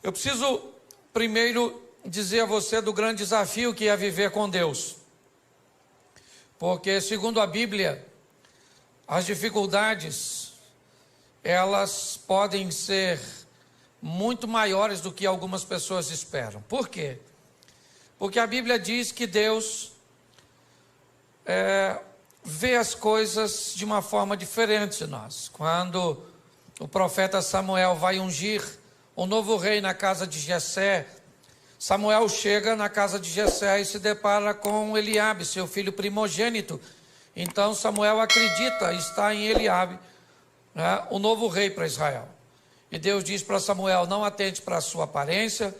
Eu preciso primeiro dizer a você do grande desafio que é viver com Deus. Porque, segundo a Bíblia, as dificuldades, elas podem ser muito maiores do que algumas pessoas esperam. Por quê? Porque a Bíblia diz que Deus vê as coisas de uma forma diferente de nós. Quando o profeta Samuel vai ungir o novo rei na casa de Jessé, Samuel chega na casa de Jessé e se depara com Eliabe, seu filho primogênito. Então Samuel acredita estar em Eliabe, né, o novo rei para Israel. E Deus diz para Samuel: não atente para a sua aparência,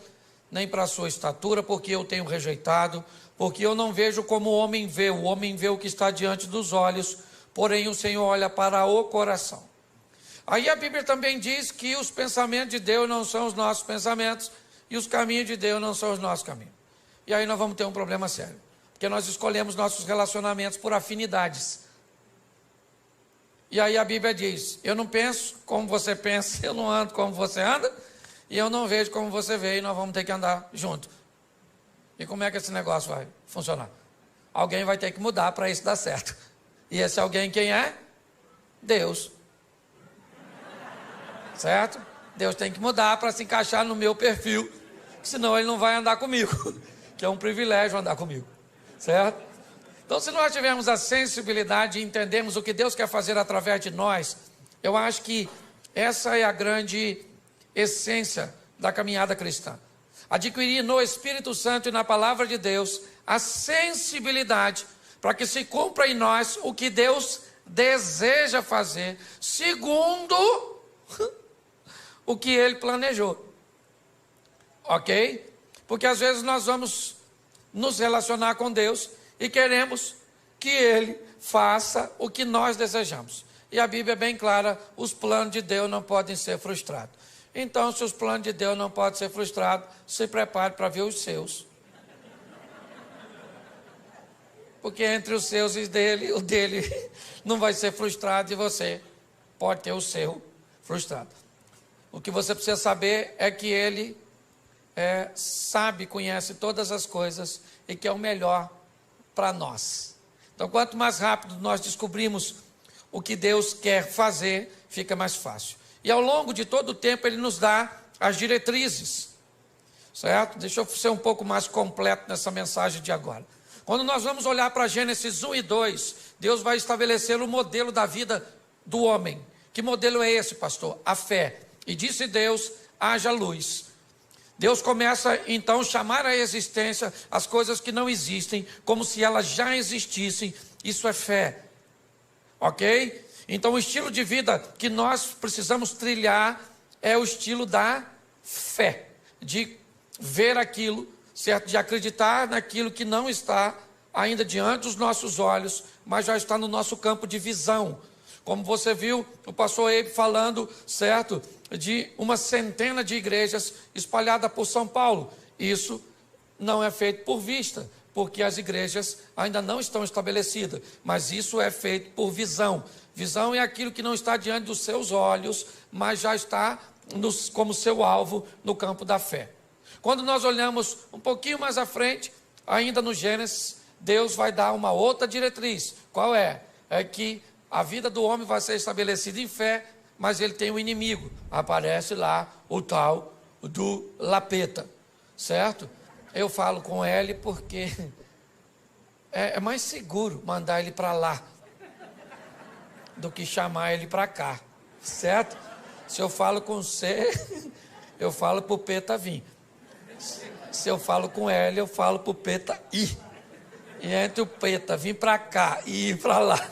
nem para a sua estatura, porque eu tenho rejeitado, porque eu não vejo como o homem vê o que está diante dos olhos, porém o Senhor olha para o coração. Aí a Bíblia também diz que os pensamentos de Deus não são os nossos pensamentos, e os caminhos de Deus não são os nossos caminhos. E aí nós vamos ter um problema sério, porque nós escolhemos nossos relacionamentos por afinidades. E aí a Bíblia diz: eu não penso como você pensa, eu não ando como você anda, e eu não vejo como você vê, e nós vamos ter que andar junto. E como é que esse negócio vai funcionar? Alguém vai ter que mudar para isso dar certo. E esse alguém quem é? Deus. Certo? Deus tem que mudar para se encaixar no meu perfil, senão ele não vai andar comigo, que é um privilégio andar comigo, certo? Então, se nós tivermos a sensibilidade e entendermos o que Deus quer fazer através de nós, eu acho que essa é a grande essência da caminhada cristã. Adquirir no Espírito Santo e na Palavra de Deus a sensibilidade para que se cumpra em nós o que Deus deseja fazer, segundo o que Ele planejou. Ok? Porque às vezes nós vamos nos relacionar com Deus e queremos que Ele faça o que nós desejamos. E a Bíblia é bem clara: os planos de Deus não podem ser frustrados. Então, se os planos de Deus não podem ser frustrados, se prepare para ver os seus. Porque entre os seus e o dele não vai ser frustrado, e você pode ter o seu frustrado. O que você precisa saber é que Ele sabe, conhece todas as coisas e que é o melhor para nós. Então, quanto mais rápido nós descobrimos o que Deus quer fazer, fica mais fácil. E ao longo de todo o tempo Ele nos dá as diretrizes, certo? Deixa eu ser um pouco mais completo nessa mensagem de agora. Quando nós vamos olhar para Gênesis 1 e 2, Deus vai estabelecer o modelo da vida do homem. Que modelo é esse, pastor? A fé. E disse Deus: haja luz. Deus começa então a chamar à existência as coisas que não existem, como se elas já existissem. Isso é fé. Ok? Então o estilo de vida que nós precisamos trilhar é o estilo da fé. De ver aquilo, certo? De acreditar naquilo que não está ainda diante dos nossos olhos, mas já está no nosso campo de visão. Como você viu o pastor Eibe falando, certo? De uma centena de igrejas espalhadas por São Paulo. Isso não é feito por vista, porque as igrejas ainda não estão estabelecidas. Mas isso é feito por visão. Visão é aquilo que não está diante dos seus olhos, mas já está como seu alvo no campo da fé. Quando nós olhamos um pouquinho mais à frente, ainda no Gênesis, Deus vai dar uma outra diretriz. Qual é? É que a vida do homem vai ser estabelecida em fé, mas ele tem um inimigo. Aparece lá o tal do Lapeta, certo? Eu falo com ele porque é mais seguro mandar ele para lá do que chamar ele para cá, certo? Se eu falo com você, eu falo para o Peta vir. Se eu falo com ele, eu falo para o Peta ir. E entre o Peta vir para cá e ir para lá,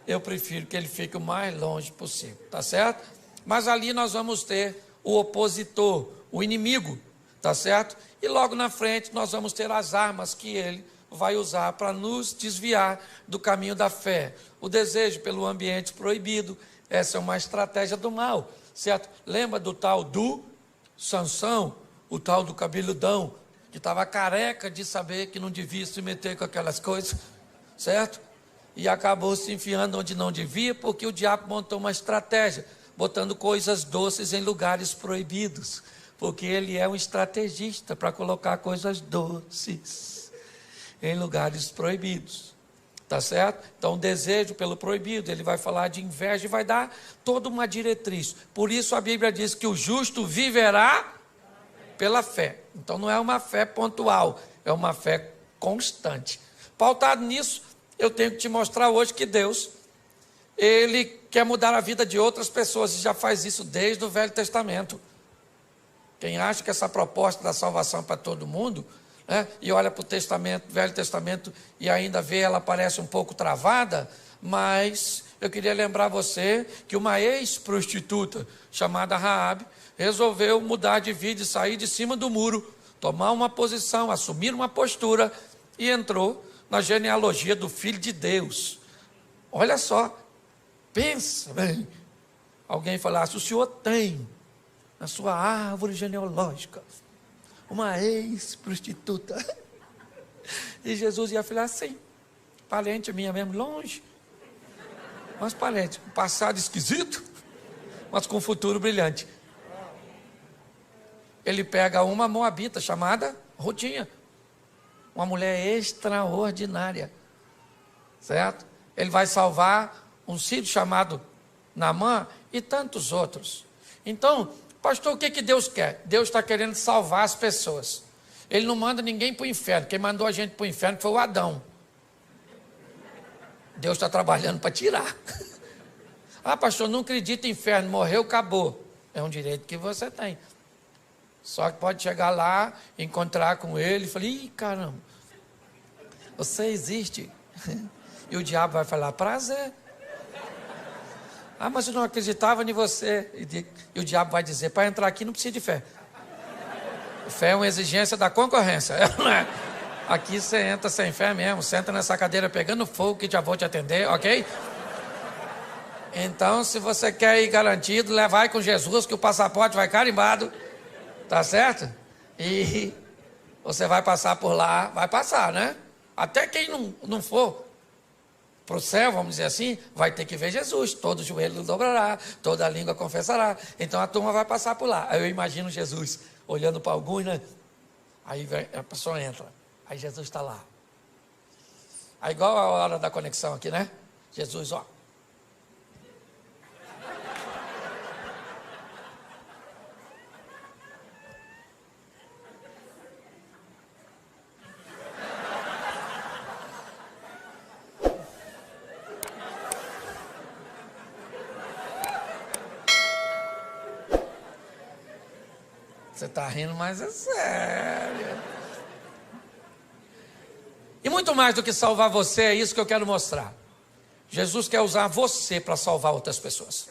eu prefiro que ele fique o mais longe possível, tá certo? Mas ali nós vamos ter o opositor, o inimigo, tá certo? E logo na frente nós vamos ter as armas que ele vai usar para nos desviar do caminho da fé. O desejo pelo ambiente proibido, essa é uma estratégia do mal, certo? Lembra do tal do Sansão, o tal do cabeludão, que estava careca de saber que não devia se meter com aquelas coisas, certo? E acabou se enfiando onde não devia, porque o diabo montou uma estratégia, botando coisas doces em lugares proibidos. Porque ele é um estrategista para colocar coisas doces em lugares proibidos. Tá certo? Então, o desejo pelo proibido, ele vai falar de inveja e vai dar toda uma diretriz. Por isso a Bíblia diz que o justo viverá pela fé. Então, não é uma fé pontual, é uma fé constante. Pautado nisso, eu tenho que te mostrar hoje que Deus, ele quer mudar a vida de outras pessoas e já faz isso desde o Velho Testamento. Quem acha que essa proposta da salvação é para todo mundo, né, e olha para o Velho Testamento e ainda vê ela parece um pouco travada, mas eu queria lembrar você que uma ex-prostituta chamada Raabe resolveu mudar de vida e sair de cima do muro, tomar uma posição, assumir uma postura e entrou na genealogia do Filho de Deus. Olha só, pensa bem, alguém falasse, o senhor tem na sua árvore genealógica uma ex-prostituta. E Jesus ia falar assim, parente minha mesmo, longe, mas parente, com passado esquisito, mas com futuro brilhante. Ele pega uma moabita chamada Rodinha, uma mulher extraordinária, certo? Ele vai salvar um sírio chamado Naamã e tantos outros. Então, pastor, o que Deus quer? Deus está querendo salvar as pessoas. Ele não manda ninguém para o inferno. Quem mandou a gente para o inferno foi o Adão. Deus está trabalhando para tirar. Ah, pastor, não acredito em inferno, morreu, acabou. É um direito que você tem. Só que pode chegar lá, encontrar com ele e falar, ih, caramba, você existe. E o diabo vai falar, prazer. Ah, mas eu não acreditava em você. E o diabo vai dizer, para entrar aqui não precisa de fé. Fé é uma exigência da concorrência. Aqui você entra sem fé mesmo, senta nessa cadeira pegando fogo que já vou te atender, ok? Então, se você quer ir garantido, vai com Jesus que o passaporte vai carimbado, tá certo? E você vai passar por lá, vai passar, né? Até quem não for para o céu, vamos dizer assim, vai ter que ver Jesus, todo joelho dobrará, toda língua confessará, então a turma vai passar por lá. Aí eu imagino Jesus olhando para alguns, né? Aí a pessoa entra, aí Jesus está lá. Aí igual a hora da conexão aqui, né? Jesus, ó. Você está rindo, mas é sério. E muito mais do que salvar você, é isso que eu quero mostrar. Jesus quer usar você para salvar outras pessoas.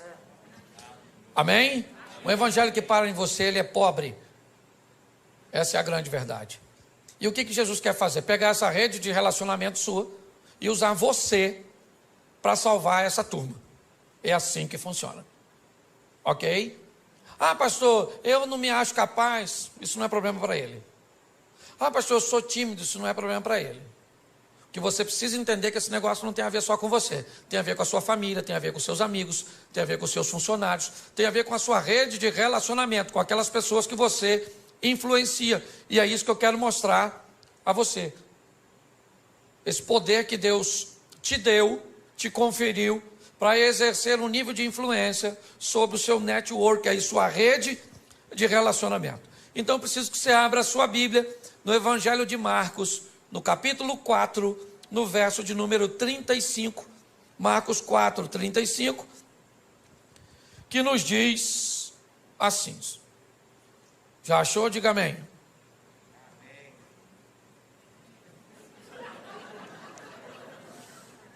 Amém? O evangelho que para em você, ele é pobre. Essa é a grande verdade. E o que Jesus quer fazer? Pegar essa rede de relacionamento sua e usar você para salvar essa turma. É assim que funciona. Ok? Ah, pastor, eu não me acho capaz. Isso não é problema para ele. Ah, pastor, eu sou tímido. Isso não é problema para ele. O que você precisa entender é que esse negócio não tem a ver só com você. Tem a ver com a sua família, tem a ver com seus amigos, tem a ver com seus funcionários, tem a ver com a sua rede de relacionamento, com aquelas pessoas que você influencia. E é isso que eu quero mostrar a você. Esse poder que Deus te deu, te conferiu, para exercer um nível de influência sobre o seu network, aí sua rede de relacionamento. Então, preciso que você abra a sua Bíblia no Evangelho de Marcos, no capítulo 4, no verso de número 35, Marcos 4, 35, que nos diz assim. Já achou? Diga amém.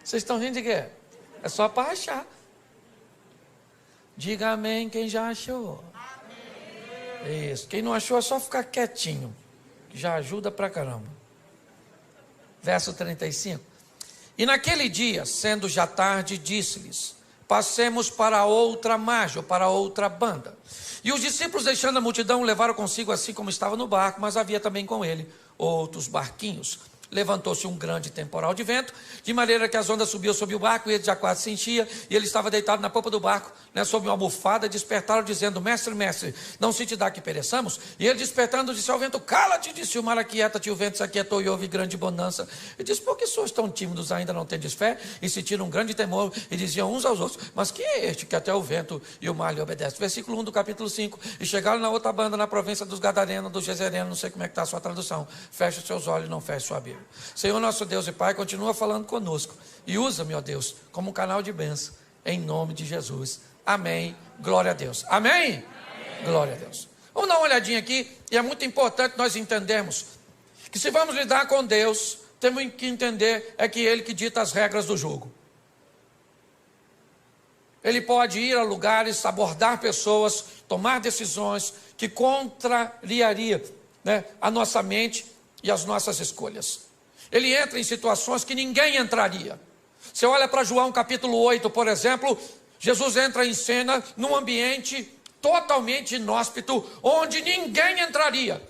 Vocês estão rindo de quê? É só para achar. Diga amém quem já achou. Amém. Isso. Quem não achou é só ficar quietinho, que já ajuda pra caramba. Verso 35. E naquele dia, sendo já tarde, disse-lhes, passemos para outra margem, ou para outra banda. E os discípulos, deixando a multidão, levaram consigo assim como estava no barco, mas havia também com ele outros barquinhos. Levantou-se um grande temporal de vento, de maneira que as ondas subiam sobre o barco, e ele já quase se enchia, e ele estava deitado na popa do barco, sob uma almofada, despertaram, dizendo: mestre, mestre, não se te dá que pereçamos? E ele, despertando, disse ao vento: cala-te, disse o mar: aquieta-te. O vento se aquietou e houve grande bonança. E disse: por que sois tão tímidos, ainda não tendes fé? E sentiram um grande temor, e diziam uns aos outros: mas quem é este que até o vento e o mar lhe obedecem? Versículo 1 do capítulo 5. E chegaram na outra banda, na província dos Gadarenos, dos Gezerenos, não sei como é que está a sua tradução. Feche os seus olhos, não feche sua Bíblia. Senhor nosso Deus e Pai, continua falando conosco e usa-me, ó Deus, como um canal de bênção, em nome de Jesus. Amém. Glória a Deus. Amém? Amém. Glória a Deus. Vamos dar uma olhadinha aqui, e é muito importante nós entendermos que se vamos lidar com Deus, temos que entender é que Ele que dita as regras do jogo. Ele pode ir a lugares, abordar pessoas, tomar decisões que contrariaria, a nossa mente e as nossas escolhas. Ele entra em situações que ninguém entraria. Você olha para João capítulo 8, por exemplo, Jesus entra em cena num ambiente totalmente inóspito, onde ninguém entraria.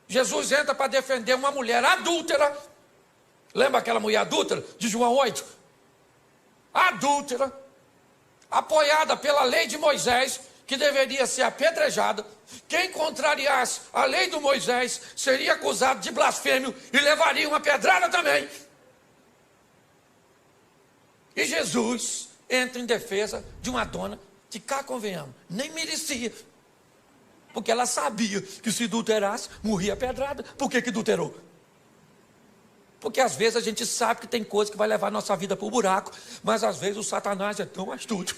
Jesus entra para defender uma mulher adúltera. Lembra aquela mulher adúltera de João 8? Adúltera, apoiada pela lei de Moisés, que deveria ser apedrejada. Quem contrariasse a lei de Moisés seria acusado de blasfêmio e levaria uma pedrada também. E Jesus entra em defesa de uma dona que, cá convenhamos, nem merecia. Porque ela sabia que se adulterasse, morria pedrada. Por que adulterou? Porque às vezes a gente sabe que tem coisa que vai levar a nossa vida para o buraco, mas às vezes o Satanás é tão astuto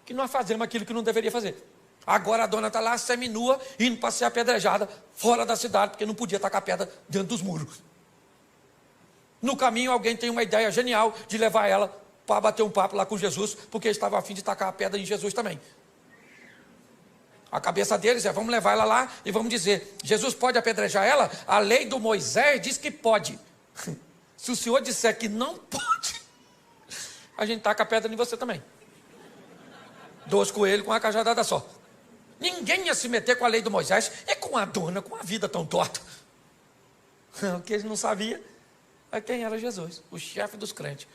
que nós fazemos aquilo que não deveria fazer. Agora a dona está lá seminua, indo para ser apedrejada fora da cidade, porque não podia tacar pedra dentro dos muros. No caminho alguém tem uma ideia genial de levar ela para bater um papo lá com Jesus, porque estava a fim de tacar a pedra em Jesus também. A cabeça deles é: vamos levar ela lá e vamos dizer: Jesus pode apedrejar ela? A lei do Moisés diz que pode. Se o senhor disser que não pode, a gente taca a pedra em você também. 2 coelhos com uma cajadada só. Ninguém ia se meter com a lei do Moisés, é com a dona, com a vida tão torta. O que eles não sabiam é quem era Jesus, o chefe dos crentes.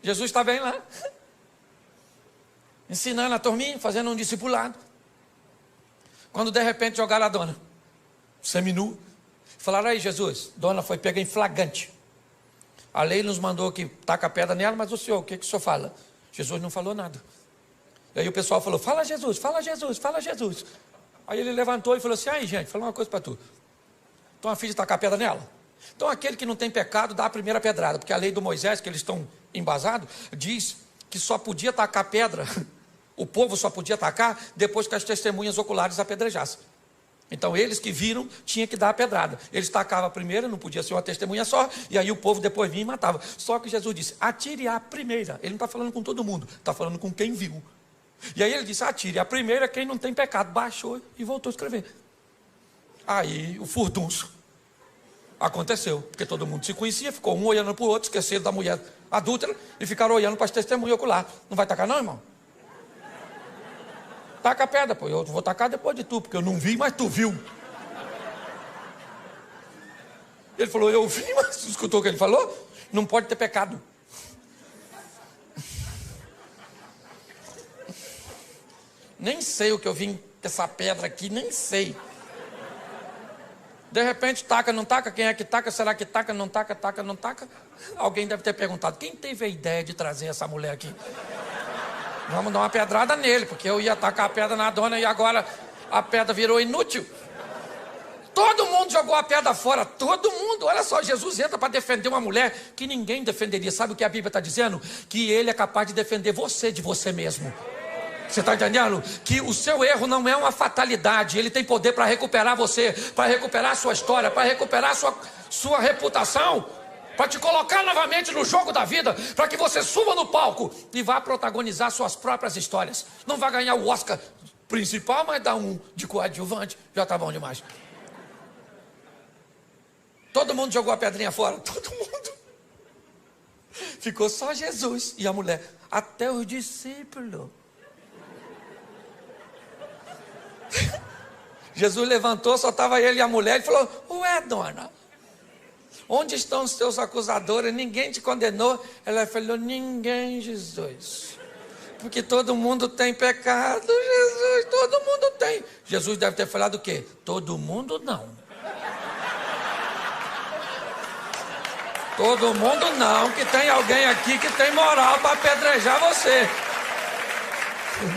Jesus está bem lá, ensinando a turminha, fazendo um discipulado. Quando de repente jogaram a dona seminua, falaram: aí Jesus, dona foi pega em flagrante. A lei nos mandou que taca a pedra nela, mas o senhor, o que o senhor fala? Jesus não falou nada. E aí o pessoal falou: fala Jesus, fala Jesus, fala Jesus. Aí ele levantou e falou assim: aí gente, fala uma coisa para tu. Estão a fim de tacar a pedra nela? Então aquele que não tem pecado dá a primeira pedrada, porque a lei do Moisés, que eles estão embasados, diz que só podia tacar pedra, o povo só podia tacar depois que as testemunhas oculares apedrejassem. Então eles que viram tinham que dar a pedrada. Eles tacavam a primeira, não podia ser uma testemunha só, e aí o povo depois vinha e matava. Só que Jesus disse: atire a primeira. Ele não está falando com todo mundo, está falando com quem viu. E aí ele disse: atire a primeira quem não tem pecado. Baixou e voltou a escrever. Aí o furdunço aconteceu, porque todo mundo se conhecia, ficou um olhando para o outro, esqueceram da mulher adúltera e ficaram olhando para as testemunhas oculares. Não vai tacar não, irmão? Taca a pedra, pô. Eu vou tacar depois de tu, porque eu não vi, mas tu viu. Ele falou: eu vi, mas escutou o que ele falou? Não pode ter pecado. Nem sei o que eu vim com essa pedra aqui, nem sei. De repente, taca, não taca? Quem é que taca? Será que taca, não taca, taca, não taca? Alguém deve ter perguntado: quem teve a ideia de trazer essa mulher aqui? Vamos dar uma pedrada nele, porque eu ia tacar a pedra na dona e agora a pedra virou inútil. Todo mundo jogou a pedra fora, todo mundo. Olha só, Jesus entra para defender uma mulher que ninguém defenderia. Sabe o que a Bíblia está dizendo? Que ele é capaz de defender você de você mesmo. Você está entendendo? Que o seu erro não é uma fatalidade. Ele tem poder para recuperar você, para recuperar a sua história, para recuperar a sua reputação, para te colocar novamente no jogo da vida, para que você suba no palco e vá protagonizar suas próprias histórias. Não vai ganhar o Oscar principal, mas dá um de coadjuvante, já está bom demais. Todo mundo jogou a pedrinha fora, todo mundo. Ficou só Jesus e a mulher, até os discípulos. Jesus levantou, só estava ele e a mulher, e falou: ué, dona, onde estão os teus acusadores? Ninguém te condenou? Ela falou: ninguém, Jesus. Porque todo mundo tem pecado, Jesus, todo mundo tem. Jesus deve ter falado o quê? Todo mundo não. Todo mundo não, que tem alguém aqui que tem moral para apedrejar você.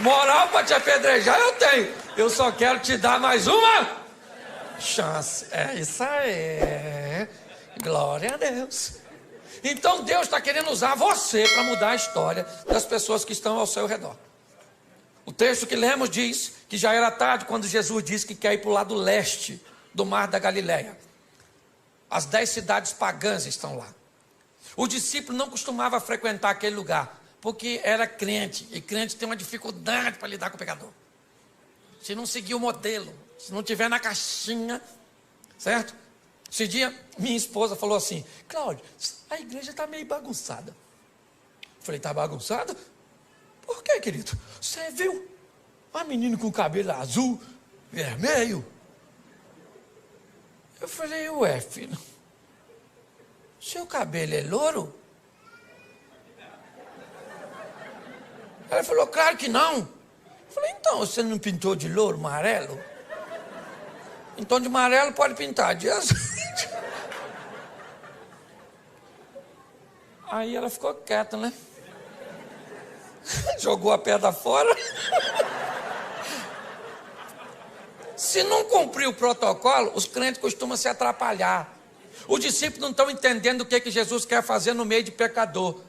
Moral para te apedrejar eu tenho. Eu só quero te dar mais uma chance. É isso aí. Glória a Deus. Então Deus está querendo usar você para mudar a história das pessoas que estão ao seu redor. O texto que lemos diz que já era tarde quando Jesus disse que quer ir para o lado leste do mar da Galileia. As 10 cidades pagãs estão lá. O discípulo não costumava frequentar aquele lugar, porque era crente, e crente tem uma dificuldade para lidar com o pecador. Se não seguir o modelo, se não tiver na caixinha, certo? Esse dia, minha esposa falou assim: Cláudio, a igreja está meio bagunçada. Eu falei: está bagunçada? Por quê, querido? Você viu uma menina com cabelo azul, vermelho? Eu falei: ué, filho, seu cabelo é louro? Ela falou: claro que não. Eu falei: então, você não pintou de louro, amarelo? Então de amarelo pode pintar, de azul. Aí ela ficou quieta, né? Jogou a pedra fora. Se não cumprir o protocolo, os crentes costumam se atrapalhar. Os discípulos não estão entendendo o que Jesus quer fazer no meio de pecador.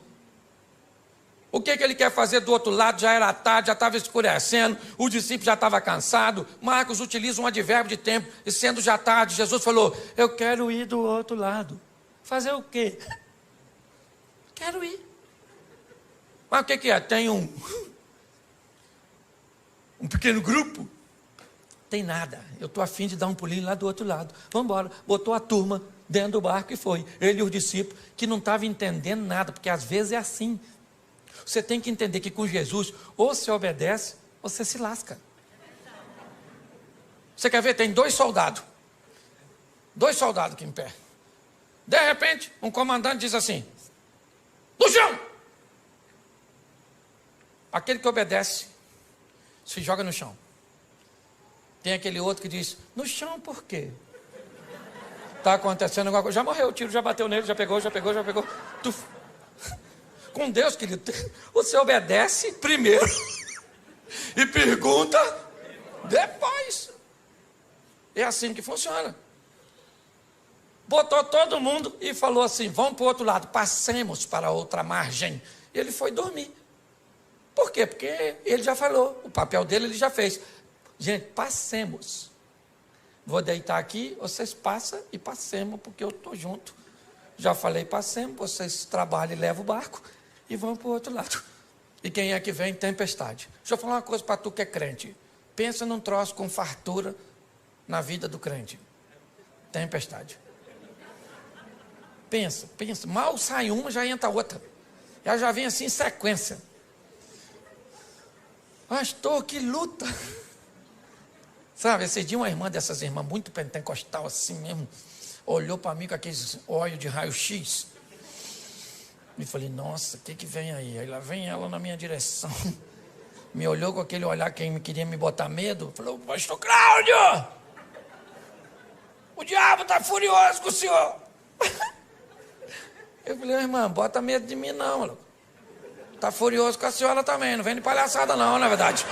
O que ele quer fazer do outro lado? Já era tarde, já estava escurecendo, o discípulo já estava cansado. Marcos utiliza um advérbio de tempo, e sendo já tarde, Jesus falou: eu quero ir do outro lado. Fazer o quê? Quero ir. Mas o que é? Tem um pequeno grupo? Tem nada. Eu estou a fim de dar um pulinho lá do outro lado. Vamos embora. Botou a turma dentro do barco e foi. Ele e os discípulos, que não estavam entendendo nada, porque às vezes é assim. Você tem que entender que com Jesus, ou você obedece, ou você se lasca. Você quer ver? Tem 2 soldados. 2 soldados aqui em pé. De repente, um comandante diz assim: no chão! Aquele que obedece, se joga no chão. Tem aquele outro que diz: no chão por quê? Está acontecendo alguma coisa. Já morreu, o tiro já bateu nele, já pegou. Tuf. Com Deus, querido, você obedece primeiro e pergunta depois. É assim que funciona. Botou todo mundo e falou assim: vamos para o outro lado, passemos para a outra margem. E ele foi dormir. Por quê? Porque ele já falou, o papel dele ele já fez. Gente, passemos. Vou deitar aqui, vocês passam e passemos, porque eu estou junto. Já falei, passemos, vocês trabalham e levam o barco e vão para o outro lado. E quem é que vem? Tempestade. Deixa eu falar uma coisa para tu que é crente. Pensa num troço com fartura na vida do crente. Tempestade. Pensa. Mal sai uma, já entra outra. Já vem assim em sequência. Pastor, que luta. Sabe, esse dia uma irmã dessas irmãs muito pentecostal assim mesmo, olhou para mim com aqueles olhos de raio-x. E falei: nossa, o que vem aí? Aí lá vem ela na minha direção. Me olhou com aquele olhar que queria me botar medo. Falou: pastor Cláudio, o diabo está furioso com o senhor. Eu falei: irmã, bota medo de mim não. Está furioso com a senhora também, não vem de palhaçada não, na verdade.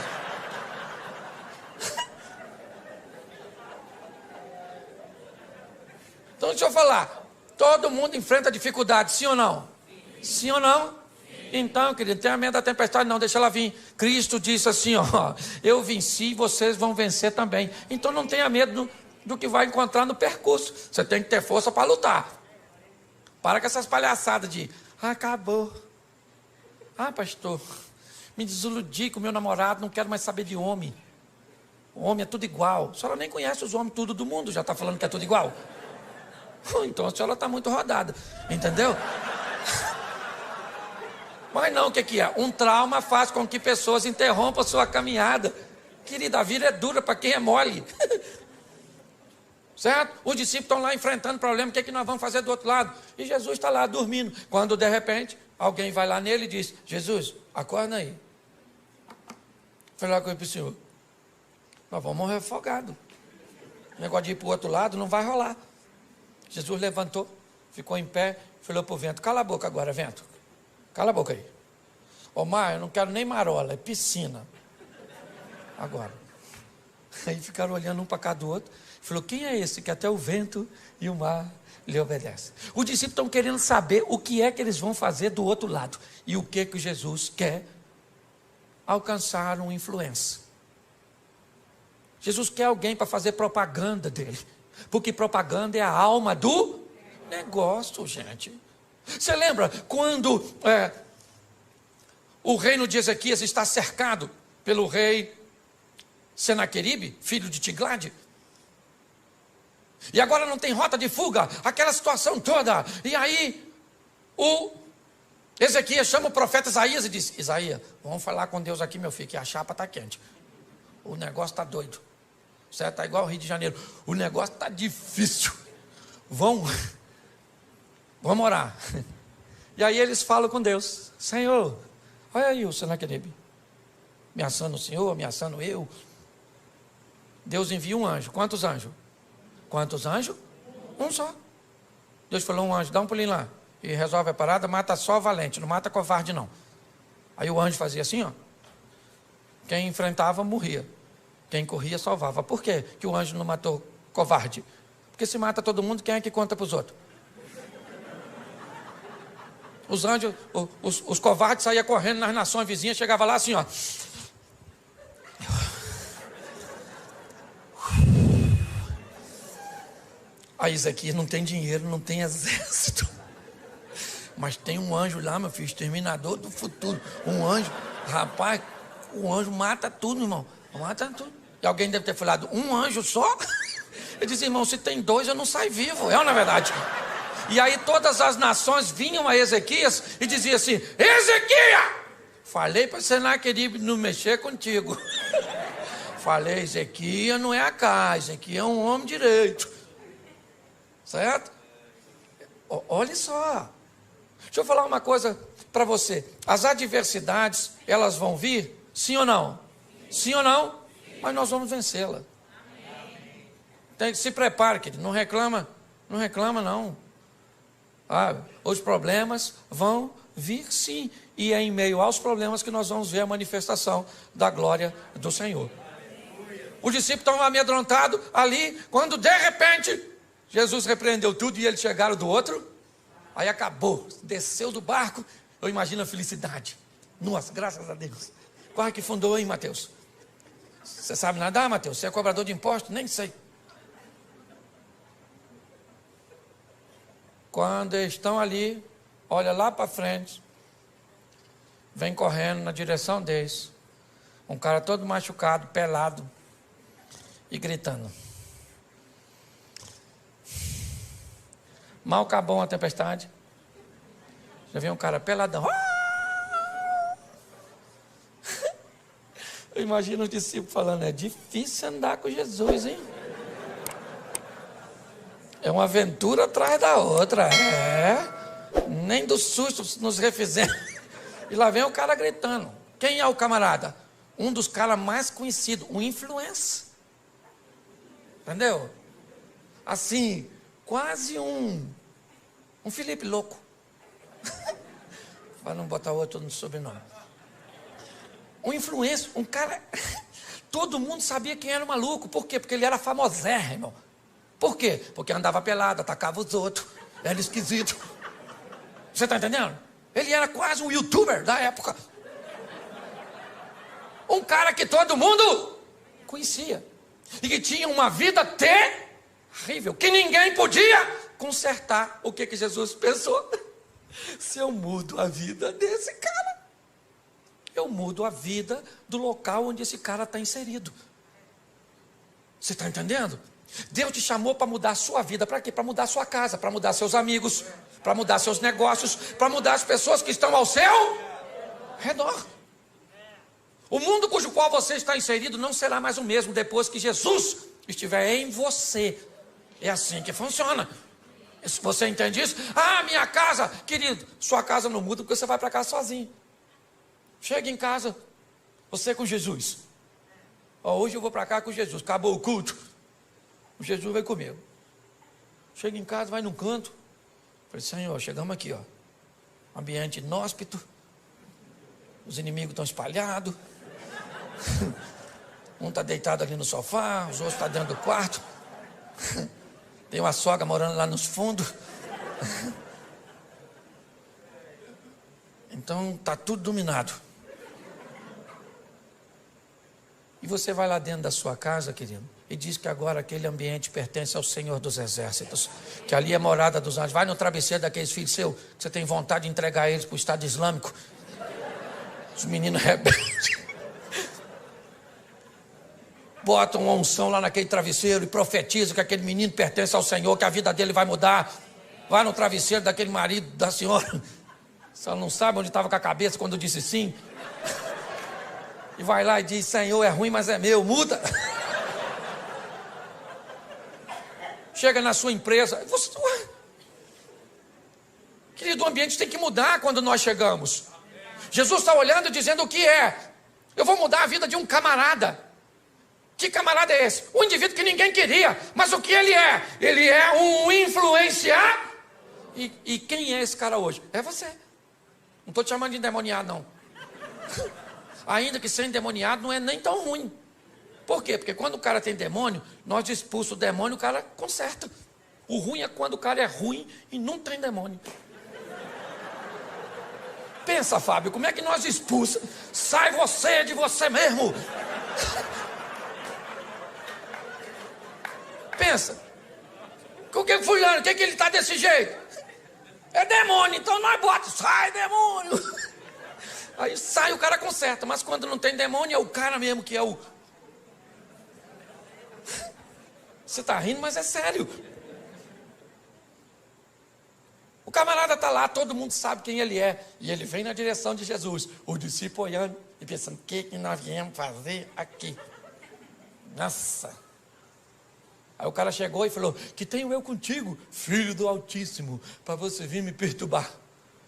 Então deixa eu falar, todo mundo enfrenta dificuldade, sim ou não? Sim ou não? Então, querido, não tenha medo da tempestade não, deixa ela vir. Cristo disse assim, ó: eu venci, vocês vão vencer também. Então não tenha medo do que vai encontrar no percurso. Você tem que ter força para lutar. Para com essas palhaçadas de: acabou. Pastor, me desiludi com o meu namorado, não quero mais saber de homem. O homem é tudo igual. A senhora nem conhece os homens tudo do mundo, já está falando que é tudo igual? Então a senhora está muito rodada, entendeu? Mas não, o que é? Um trauma faz com que pessoas interrompam a sua caminhada. Querida, a vida é dura para quem é mole. Certo? Os discípulos estão lá enfrentando problema, o que é que nós vamos fazer do outro lado? E Jesus está lá dormindo. Quando de repente, alguém vai lá nele e diz: Jesus, acorda aí. Falei lá com ele para o senhor: nós vamos morrer afogados. O negócio de ir para o outro lado não vai rolar. Jesus levantou, ficou em pé, falou para o vento: cala a boca agora, vento. Cala a boca aí. Ô mar, eu não quero nem marola, é piscina. Agora. Aí ficaram olhando um para cada do outro. Falou: quem é esse que até o vento e o mar lhe obedecem? Os discípulos estão querendo saber o que é que eles vão fazer do outro lado. E o que Jesus quer? Alcançar uma influência. Jesus quer alguém para fazer propaganda dele. Porque propaganda é a alma do negócio, gente. Você lembra quando o reino de Ezequias está cercado pelo rei Senaqueribe, filho de Tiglade? E agora não tem rota de fuga, aquela situação toda. E aí, o Ezequias chama o profeta Isaías e diz: Isaías, vamos falar com Deus aqui, meu filho, que a chapa está quente. O negócio está doido. Certo? Está igual ao Rio de Janeiro. O negócio está difícil. Vamos orar. E aí eles falam com Deus: Senhor, olha aí o Senaqueribe ameaçando o Senhor, ameaçando eu. Deus envia um anjo. Quantos anjos? Quantos anjos? Um só. Deus falou: um anjo, dá um pulinho lá e resolve a parada, mata só valente, não mata covarde não. Aí o anjo fazia assim, ó. Quem enfrentava morria, quem corria salvava. Por quê que o anjo não matou covarde? Porque se mata todo mundo, quem é que conta para os outros? Os anjos, os covardes saíam correndo nas nações vizinhas, chegava lá assim, ó. Aí Ezequias não tem dinheiro, não tem exército. Mas tem um anjo lá, meu filho, exterminador do futuro. Um anjo, rapaz, o anjo mata tudo, irmão. Mata tudo. E alguém deve ter falado: um anjo só? Ele diz: irmão, se tem dois, eu não saio vivo. É ou não é verdade? E aí todas as nações vinham a Ezequias e diziam assim: Ezequias, falei para Senaqueribe não mexer contigo. Falei: Ezequias não é a cá, Ezequias é um homem direito. Certo? Olha só. Deixa eu falar uma coisa para você. As adversidades, elas vão vir? Sim ou não? Sim ou não? Mas nós vamos vencê-la. Se prepare, querido. Não reclama. Não reclama, não. Os problemas vão vir sim. E é em meio aos problemas que nós vamos ver a manifestação da glória do Senhor. Os discípulos estão amedrontados ali, quando de repente Jesus repreendeu tudo e eles chegaram do outro. Aí acabou, desceu do barco. Eu imagino a felicidade. Nossa, graças a Deus. Quase que fundou, hein, Mateus? Você sabe nadar, Mateus? Você é cobrador de impostos? Nem sei. Quando eles estão ali, olha lá para frente, vem correndo na direção deles, um cara todo machucado, pelado e gritando. Mal acabou a tempestade, já vem um cara peladão. Eu imagino os discípulos falando: é difícil andar com Jesus, hein? É uma aventura atrás da outra. Nem do susto nos refizemos. E lá vem o cara gritando. Quem é o camarada? Um dos caras mais conhecidos, um influencer. Entendeu? Assim, quase um Felipe louco. Para não botar outro no sobrenome. Um influencer, um cara. Todo mundo sabia quem era o maluco. Por quê? Porque ele era famosérrimo. Por quê? Porque andava pelado, atacava os outros. Era esquisito. Você está entendendo? Ele era quase um youtuber da época. Um cara que todo mundo conhecia. E que tinha uma vida terrível. Que ninguém podia consertar. O que Jesus pensou? Se eu mudo a vida desse cara, eu mudo a vida do local onde esse cara está inserido. Você está entendendo? Deus te chamou para mudar a sua vida. Para quê? Para mudar a sua casa, para mudar seus amigos, para mudar seus negócios, para mudar as pessoas que estão ao seu redor. O mundo cujo qual você está inserido não será mais o mesmo depois que Jesus estiver em você. É assim que funciona. Você entende isso? Ah, minha casa, querido, sua casa não muda porque você vai para casa sozinho. Chega em casa, você com Jesus. Ó, hoje eu vou para cá com Jesus, acabou o culto. O Jesus vai comigo. Chega em casa, vai num canto. Falei, Senhor, chegamos aqui, ó. Ambiente inóspito. Os inimigos estão espalhados. Um está deitado ali no sofá, os outros estão dentro do quarto. Tem uma sogra morando lá nos fundos. Então está tudo dominado. E você vai lá dentro da sua casa, querido, e diz que agora aquele ambiente pertence ao Senhor dos Exércitos, que ali é morada dos anjos. Vai no travesseiro daqueles filhos seus, que você tem vontade de entregar eles para o Estado Islâmico. Os meninos rebeldes. Bota uma unção lá naquele travesseiro e profetiza que aquele menino pertence ao Senhor, que a vida dele vai mudar. Vai no travesseiro daquele marido da senhora. Só não sabe onde estava com a cabeça quando disse sim. E vai lá e diz, Senhor, é ruim, mas é meu, muda. Chega na sua empresa. Você, querido, o ambiente tem que mudar quando nós chegamos. Jesus está olhando e dizendo o que é. Eu vou mudar a vida de um camarada. Que camarada é esse? Um indivíduo que ninguém queria. Mas o que ele é? Ele é um influenciador. E quem é esse cara hoje? É você. Não estou te chamando de endemoniado, não. Ainda que ser endemoniado não é nem tão ruim. Por quê? Porque quando o cara tem demônio, nós expulsamos o demônio, o cara conserta. O ruim é quando o cara é ruim e não tem demônio. Pensa, Fábio, como é que nós expulsamos? Sai você de você mesmo. Pensa. O que fulano, o que ele está desse jeito? É demônio, então nós botamos, sai demônio. Aí sai, o cara conserta, mas quando não tem demônio, é o cara mesmo que é o... Você está rindo, mas é sério. O camarada está lá, todo mundo sabe quem ele é. E ele vem na direção de Jesus. O discípulo olhando e pensando, o que nós viemos fazer aqui? Nossa. Aí o cara chegou e falou, que tenho eu contigo, filho do Altíssimo, para você vir me perturbar.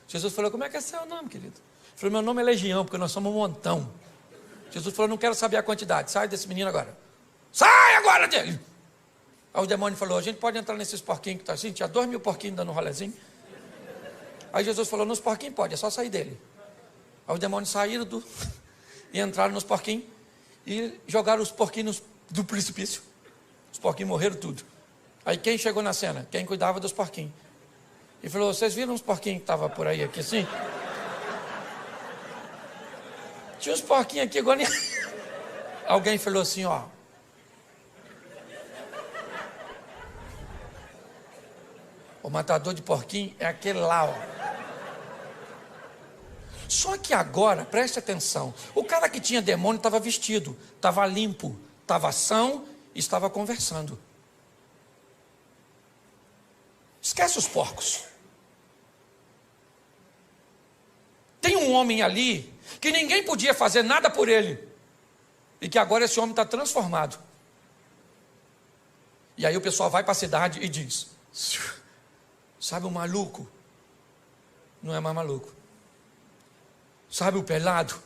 Jesus falou, como é que é seu nome, querido? Ele falou, meu nome é Legião, porque nós somos um montão. Jesus falou, não quero saber a quantidade, sai desse menino agora. Sai agora dele! Aí o demônio falou, a gente pode entrar nesses porquinhos que está assim, tinha 2.000 porquinhos dando um rolezinho. Aí Jesus falou, nos porquinhos pode, é só sair dele. Aí os demônios saíram e entraram nos porquinhos e jogaram os porquinhos do precipício. Os porquinhos morreram tudo. Aí quem chegou na cena? Quem cuidava dos porquinhos. E falou, vocês viram os porquinhos que estavam por aí, aqui assim? Tinha uns porquinhos aqui agora. Alguém falou assim, ó. O matador de porquinho é aquele lá, ó. Só que agora, preste atenção, o cara que tinha demônio estava vestido, estava limpo, estava são e estava conversando. Esquece os porcos. Tem um homem ali que ninguém podia fazer nada por ele. E que agora esse homem está transformado. E aí o pessoal vai para a cidade e diz, sabe o maluco? Não é mais maluco. Sabe o pelado?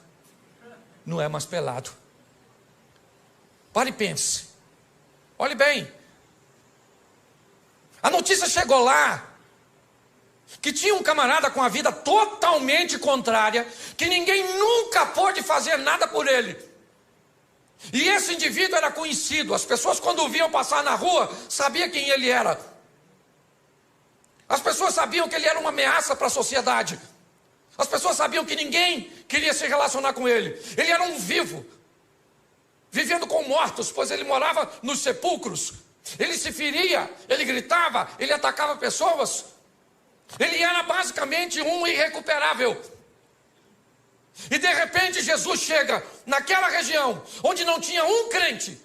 Não é mais pelado. Pare e pense. Olhe bem. A notícia chegou lá que tinha um camarada com a vida totalmente contrária, que ninguém nunca pôde fazer nada por ele. E esse indivíduo era conhecido. As pessoas, quando o viam passar na rua, sabiam quem ele era. As pessoas sabiam que ele era uma ameaça para a sociedade. As pessoas sabiam que ninguém queria se relacionar com ele. Ele era um vivo, vivendo com mortos, pois ele morava nos sepulcros. Ele se feria, ele gritava, ele atacava pessoas. Ele era basicamente um irrecuperável. E de repente Jesus chega naquela região onde não tinha um crente,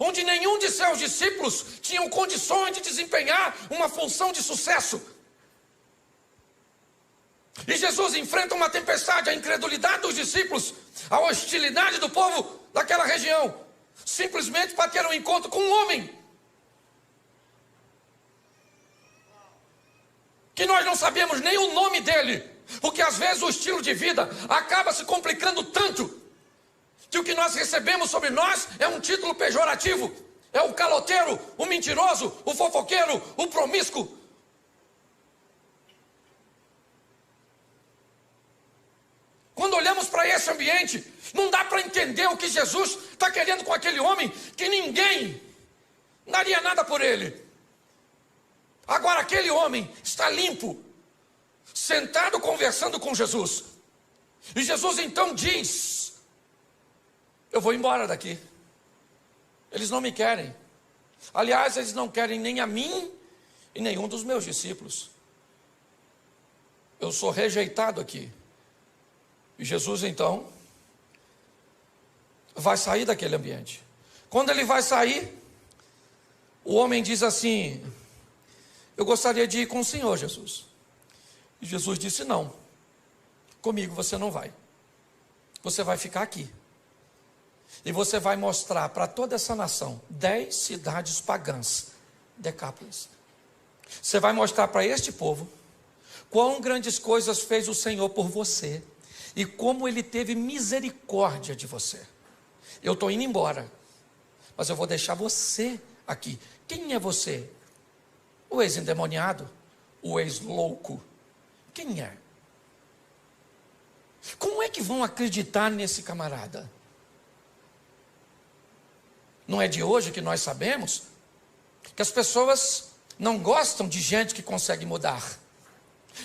onde nenhum de seus discípulos tinham condições de desempenhar uma função de sucesso. E Jesus enfrenta uma tempestade, a incredulidade dos discípulos, a hostilidade do povo daquela região, simplesmente para ter um encontro com um homem. que nós não sabemos nem o nome dele, porque às vezes o estilo de vida acaba se complicando tanto, que o que nós recebemos sobre nós é um título pejorativo, é o caloteiro, o mentiroso, o fofoqueiro, o promíscuo. Quando olhamos para esse ambiente, não dá para entender o que Jesus está querendo com aquele homem, que ninguém daria nada por ele. Agora aquele homem está limpo, sentado conversando com Jesus. E Jesus então diz: eu vou embora daqui. Eles não me querem. Aliás, eles não querem nem a mim e nenhum dos meus discípulos. Eu sou rejeitado aqui. E Jesus então vai sair daquele ambiente. Quando ele vai sair, o homem diz assim: eu gostaria de ir com o Senhor, Jesus. E Jesus disse: não, comigo você não vai. Você vai ficar aqui. E você vai mostrar para toda essa nação 10 cidades pagãs, Decápolis. Você vai mostrar para este povo quão grandes coisas fez o Senhor por você e como Ele teve misericórdia de você. Eu estou indo embora, mas eu vou deixar você aqui. Quem é você? O ex-endemoniado? O ex-louco? Quem é? Como é que vão acreditar nesse camarada? Não é de hoje que nós sabemos que as pessoas não gostam de gente que consegue mudar.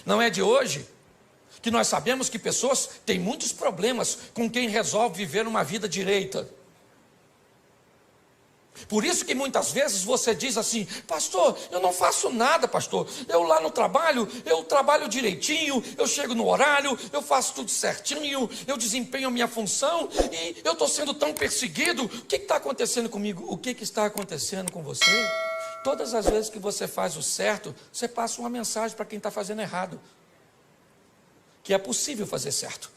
Não é de hoje que nós sabemos que pessoas têm muitos problemas com quem resolve viver uma vida direita. Por isso que muitas vezes você diz assim: pastor, eu não faço nada, pastor. Eu lá no trabalho, eu trabalho direitinho, eu chego no horário, eu faço tudo certinho, eu desempenho a minha função e eu estou sendo tão perseguido. O que está acontecendo comigo? O que está acontecendo com você? Todas as vezes que você faz o certo, você passa uma mensagem para quem está fazendo errado. Que é possível fazer certo,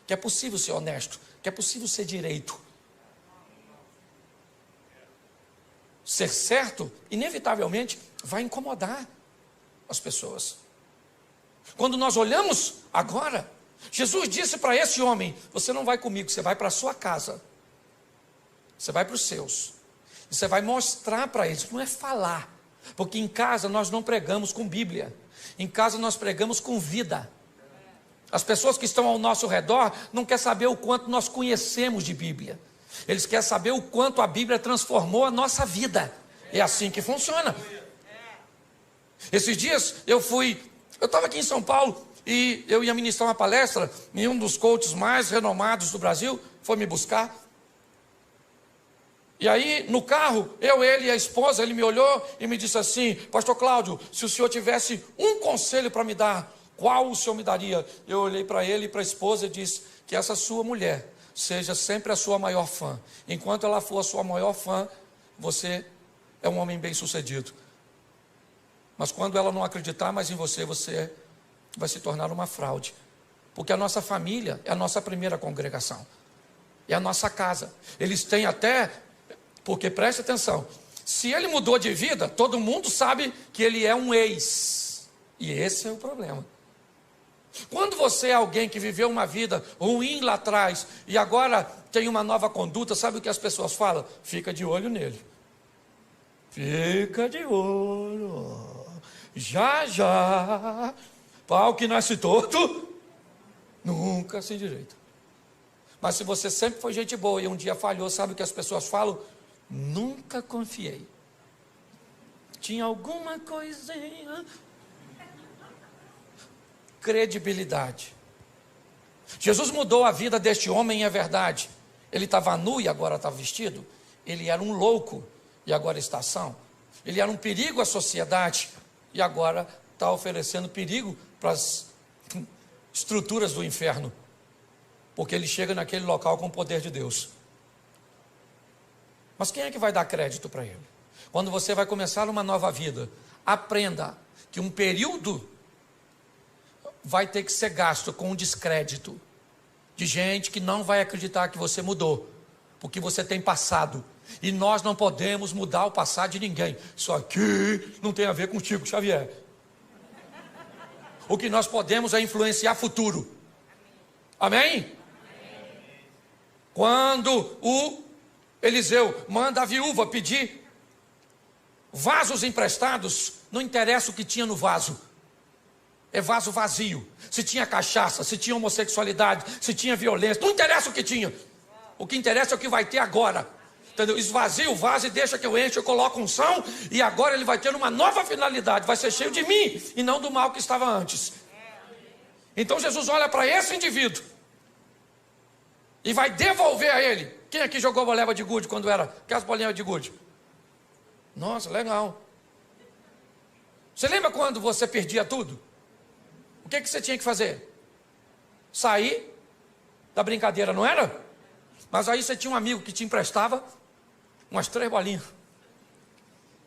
que é possível ser honesto, que é possível ser direito. Ser certo, inevitavelmente, vai incomodar as pessoas. Quando nós olhamos agora, Jesus disse para esse homem: você não vai comigo, você vai para a sua casa. Você vai para os seus. E você vai mostrar para eles, não é falar. Porque em casa nós não pregamos com Bíblia. Em casa nós pregamos com vida. As pessoas que estão ao nosso redor não querem saber o quanto nós conhecemos de Bíblia. Eles querem saber o quanto a Bíblia transformou a nossa vida. É assim que funciona. Esses dias eu estava aqui em São Paulo e eu ia ministrar uma palestra e um dos coaches mais renomados do Brasil foi me buscar. E aí no carro, ele e a esposa, ele me olhou e me disse assim: pastor Cláudio, se o senhor tivesse um conselho para me dar, qual o senhor me daria? Eu olhei para ele e para a esposa e disse: que essa sua mulher seja sempre a sua maior fã. Enquanto ela for a sua maior fã, você é um homem bem sucedido. Mas quando ela não acreditar mais em você, você vai se tornar uma fraude. Porque a nossa família é a nossa primeira congregação. É a nossa casa. Eles têm até, porque preste atenção, se ele mudou de vida, todo mundo sabe que ele é um ex. E esse é o problema. Quando você é alguém que viveu uma vida ruim lá atrás e agora tem uma nova conduta, sabe o que as pessoas falam? Fica de olho nele. Fica de olho. Já, já. Pau que nasce torto, nunca se endireita. Mas se você sempre foi gente boa e um dia falhou, sabe o que as pessoas falam? Nunca confiei. Tinha alguma coisinha. Credibilidade. Jesus mudou a vida deste homem, é verdade. Ele estava nu e agora está vestido. Ele era um louco e agora está são. Ele era um perigo à sociedade e agora está oferecendo perigo para as estruturas do inferno. Porque ele chega naquele local com o poder de Deus. Mas quem é que vai dar crédito para ele? Quando você vai começar uma nova vida, aprenda que um período vai ter que ser gasto com um descrédito de gente que não vai acreditar que você mudou, porque você tem passado, e nós não podemos mudar o passado de ninguém. Isso aqui não tem a ver contigo, Xavier. O que nós podemos é influenciar futuro. Amém? Quando o Eliseu manda a viúva pedir vasos emprestados, não interessa o que tinha no vaso. É vaso vazio. Se tinha cachaça, se tinha homossexualidade, se tinha violência, não interessa o que tinha. O que interessa é o que vai ter agora. Entendeu? Esvazia o vaso e deixa que eu enche, eu coloco unção, e agora ele vai ter uma nova finalidade, vai ser cheio de mim, e não do mal que estava antes. Então Jesus olha para esse indivíduo e vai devolver a ele. Quem aqui jogou boleba de gude quando era? Aquelas bolinhas de gude? Nossa, legal. Você lembra quando você perdia tudo? O que você tinha que fazer? Sair da brincadeira, não era? Mas aí você tinha um amigo que te emprestava umas 3 bolinhas.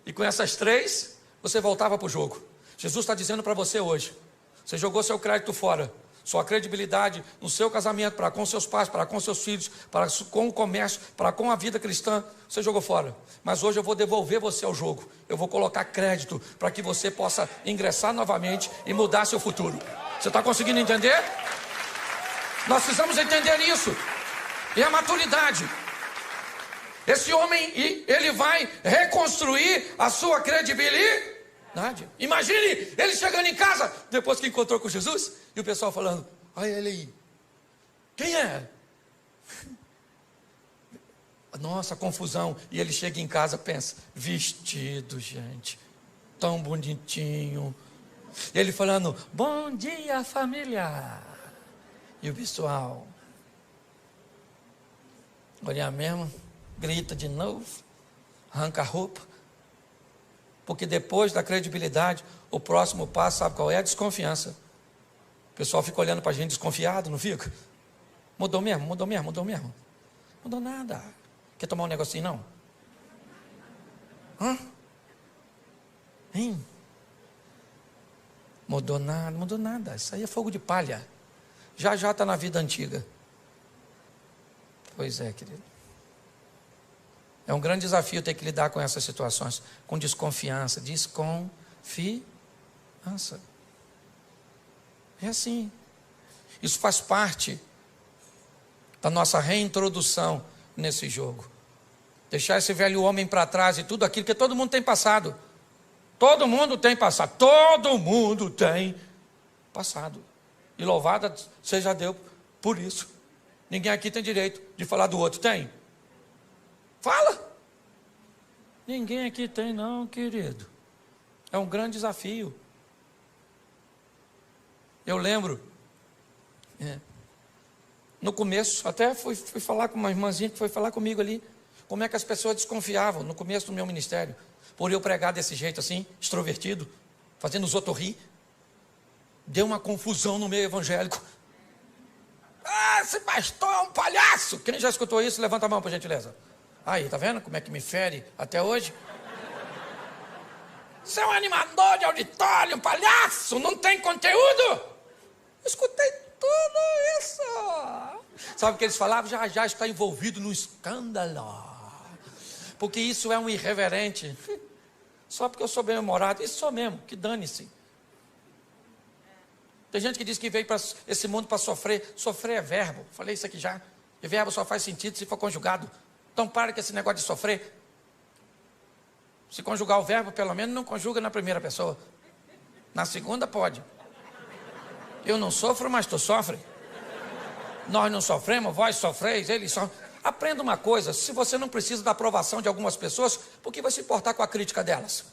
E com essas 3, você voltava para o jogo. Jesus está dizendo para você hoje: você jogou seu crédito fora, sua credibilidade no seu casamento, para com seus pais, para com seus filhos, para com o comércio, para com a vida cristã, você jogou fora. Mas hoje eu vou devolver você ao jogo. Eu vou colocar crédito para que você possa ingressar novamente e mudar seu futuro. Você está conseguindo entender? Nós precisamos entender isso. E a maturidade. Esse homem, ele vai reconstruir a sua credibilidade. Imagine ele chegando em casa, depois que encontrou com Jesus, e o pessoal falando: olha ele aí, quem é? Nossa, confusão. E ele chega em casa, pensa: vestido, gente, tão bonitinho. E ele falando: bom dia, família. E o pessoal: olha mesmo, grita de novo, arranca a roupa. Porque depois da credibilidade, o próximo passo, sabe qual é? A desconfiança. O pessoal fica olhando para a gente desconfiado, não fica? Mudou mesmo, mudou mesmo, mudou mesmo. Mudou nada. Quer tomar um negocinho, não? Hã? Hein? Mudou nada, mudou nada. Isso aí é fogo de palha. Já está na vida antiga. Pois é, querido. É um grande desafio ter que lidar com essas situações, com desconfiança. Desconfiança. É assim. Isso faz parte da nossa reintrodução nesse jogo. Deixar esse velho homem para trás e tudo aquilo que todo mundo tem passado. Todo mundo tem passado. Todo mundo tem passado. E louvada seja Deus por isso. Ninguém aqui tem direito de falar do outro. Tem? Fala. Ninguém aqui tem não, querido. É um grande desafio. Eu lembro, no começo, até fui falar com uma irmãzinha que foi falar comigo ali, como é que as pessoas desconfiavam no começo do meu ministério, por eu pregar desse jeito assim, extrovertido, fazendo os outros rir. Deu uma confusão no meio evangélico. Ah, esse pastor é um palhaço. Quem já escutou isso, levanta a mão, por gentileza. Aí, tá vendo como é que me fere até hoje? Você é um animador de auditório, um palhaço, não tem conteúdo. Eu escutei tudo isso. Sabe o que eles falavam? Já está envolvido no escândalo. Porque isso é um irreverente. Só porque eu sou bem-humorado. Isso sou mesmo, que dane-se. Tem gente que diz que veio para esse mundo para sofrer. Sofrer é verbo. Falei isso aqui já. E verbo só faz sentido se for conjugado. Então para com esse negócio de sofrer. Se conjugar o verbo, pelo menos não conjuga na primeira pessoa. Na segunda pode. Eu não sofro, mas tu sofre. Nós não sofremos, vós sofreis, eles sofrem. Aprenda uma coisa: se você não precisa da aprovação de algumas pessoas, por que vai se importar com a crítica delas?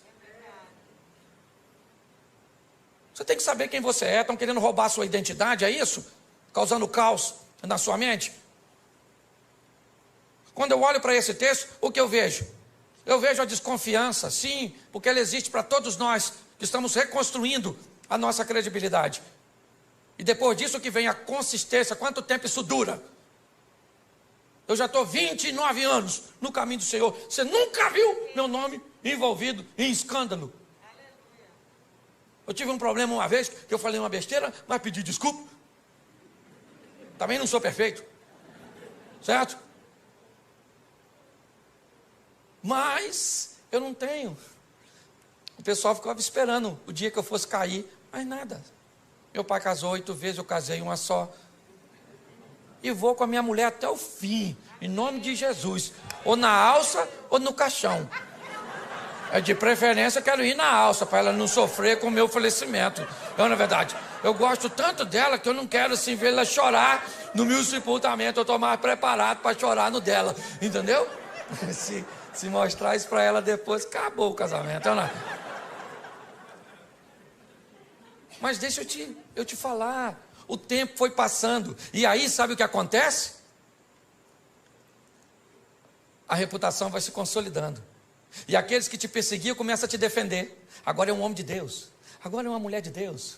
Você tem que saber quem você é. Estão querendo roubar a sua identidade, é isso? Causando caos na sua mente. Quando eu olho para esse texto, o que eu vejo? Eu vejo a desconfiança, sim, porque ela existe para todos nós que estamos reconstruindo a nossa credibilidade. E depois disso que vem a consistência. Quanto tempo isso dura? Eu já estou 29 anos no caminho do Senhor. Você nunca viu meu nome envolvido em escândalo. Eu tive um problema uma vez, que eu falei uma besteira, mas pedi desculpa. Também não sou perfeito. Certo? Mas eu não tenho. O pessoal ficava esperando o dia que eu fosse cair, mas nada. Meu pai casou 8 vezes, eu casei uma só. E vou com a minha mulher até o fim, em nome de Jesus. Ou na alça ou no caixão. De preferência, eu quero ir na alça, para ela não sofrer com o meu falecimento. Não, na verdade, eu gosto tanto dela que eu não quero assim ver ela chorar no meu sepultamento. Eu estou mais preparado para chorar no dela, entendeu? Se mostrar isso para ela depois, acabou o casamento. Não. Mas deixa eu te falar, o tempo foi passando, e aí sabe o que acontece? A reputação vai se consolidando, e aqueles que te perseguiam começam a te defender. Agora é um homem de Deus, agora é uma mulher de Deus.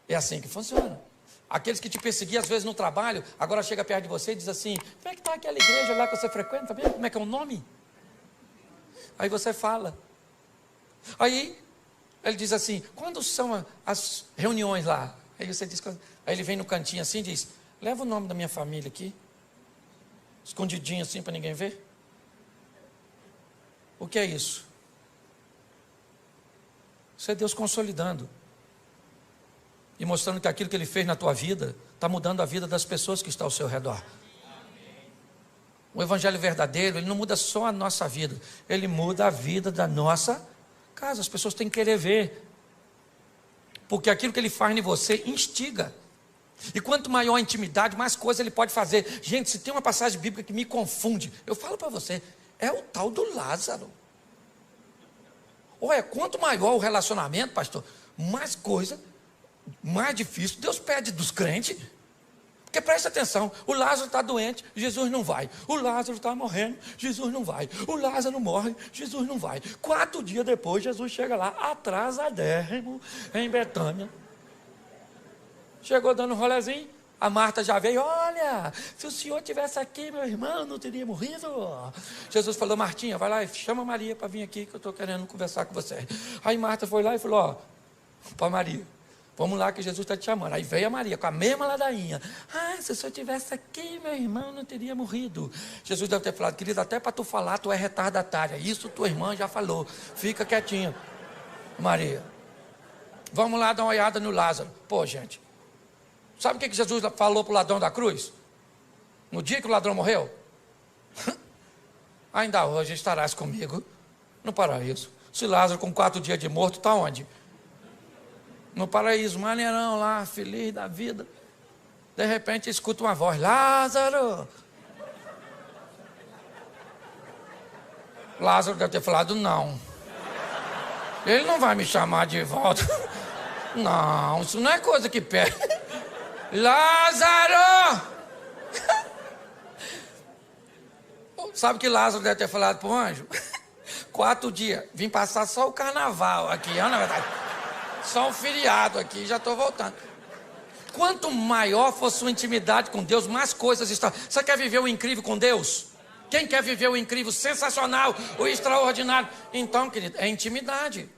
É assim que funciona. Aqueles que te perseguiam às vezes no trabalho, agora chega perto de você e diz assim: como é que está aquela igreja lá que você frequenta mesmo? Como é que é o nome? Aí você fala. Aí ele diz assim: quando são as reuniões lá? Aí você diz, aí ele vem no cantinho assim e diz: leva o nome da minha família aqui, escondidinho assim para ninguém ver. O que é isso? Isso é Deus consolidando e mostrando que aquilo que Ele fez na tua vida está mudando a vida das pessoas que estão ao seu redor. O evangelho verdadeiro, ele não muda só a nossa vida, ele muda a vida da nossa casa. As pessoas têm que querer ver, porque aquilo que ele faz em você instiga. E quanto maior a intimidade, mais coisa ele pode fazer. Gente, se tem uma passagem bíblica que me confunde, eu falo para você, é o tal do Lázaro. Olha, quanto maior o relacionamento, pastor, mais coisa, mais difícil Deus pede dos crentes. Porque presta atenção, o Lázaro está doente, Jesus não vai. O Lázaro está morrendo, Jesus não vai. O Lázaro morre, Jesus não vai. 4 dias depois, Jesus chega lá, atrasadérrimo, em Betânia. Chegou dando um rolezinho, a Marta já veio: olha, se o senhor tivesse aqui, meu irmão não teria morrido. Jesus falou: Martinha, vai lá e chama Maria para vir aqui, que eu estou querendo conversar com você. Aí Marta foi lá e falou: ó, para Maria, vamos lá que Jesus está te chamando. Aí veio a Maria com a mesma ladainha: ah, se o senhor tivesse aqui, meu irmão não teria morrido. Jesus deve ter falado: querido, até para tu falar, tu é retardatária. Isso tua irmã já falou, fica quietinha. Maria, vamos lá dar uma olhada no Lázaro. Pô, gente, sabe o que Jesus falou para o ladrão da cruz? No dia que o ladrão morreu? Ainda hoje estarás comigo no paraíso. Se Lázaro com 4 dias de morto, está onde? No paraíso, maneirão lá, feliz da vida. De repente escuta uma voz: Lázaro. Lázaro deve ter falado: não, ele não vai me chamar de volta. Não, isso não é coisa que pede. Lázaro! Sabe o que Lázaro deve ter falado para o anjo? 4 dias, vim passar só o carnaval aqui, na verdade. Só um feriado aqui, já estou voltando. Quanto maior for sua intimidade com Deus, mais coisas estão. Você quer viver o incrível com Deus? Quem quer viver o incrível, sensacional, o extraordinário? Então, querido, é intimidade.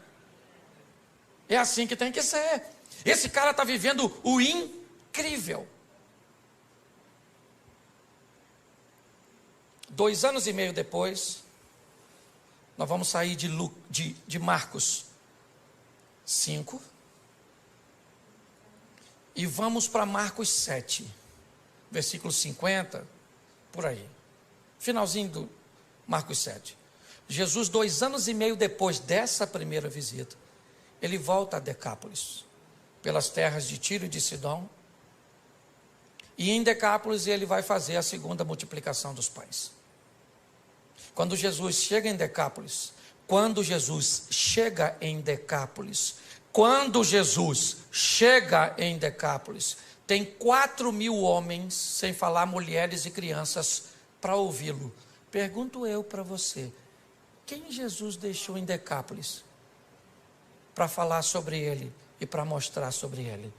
É assim que tem que ser. Esse cara está vivendo o incrível. 2 anos e meio depois, nós vamos sair de Marcos 5 e vamos para Marcos 7, versículo 50, por aí, finalzinho do Marcos 7. Jesus, 2 anos e meio depois dessa primeira visita, ele volta a Decápolis, pelas terras de Tiro e de Sidom, e em Decápolis ele vai fazer a segunda multiplicação dos pães. Quando Jesus chega em Decápolis, tem 4.000 homens, sem falar mulheres e crianças, para ouvi-lo. Pergunto eu para você, quem Jesus deixou em Decápolis para falar sobre ele e para mostrar sobre ele?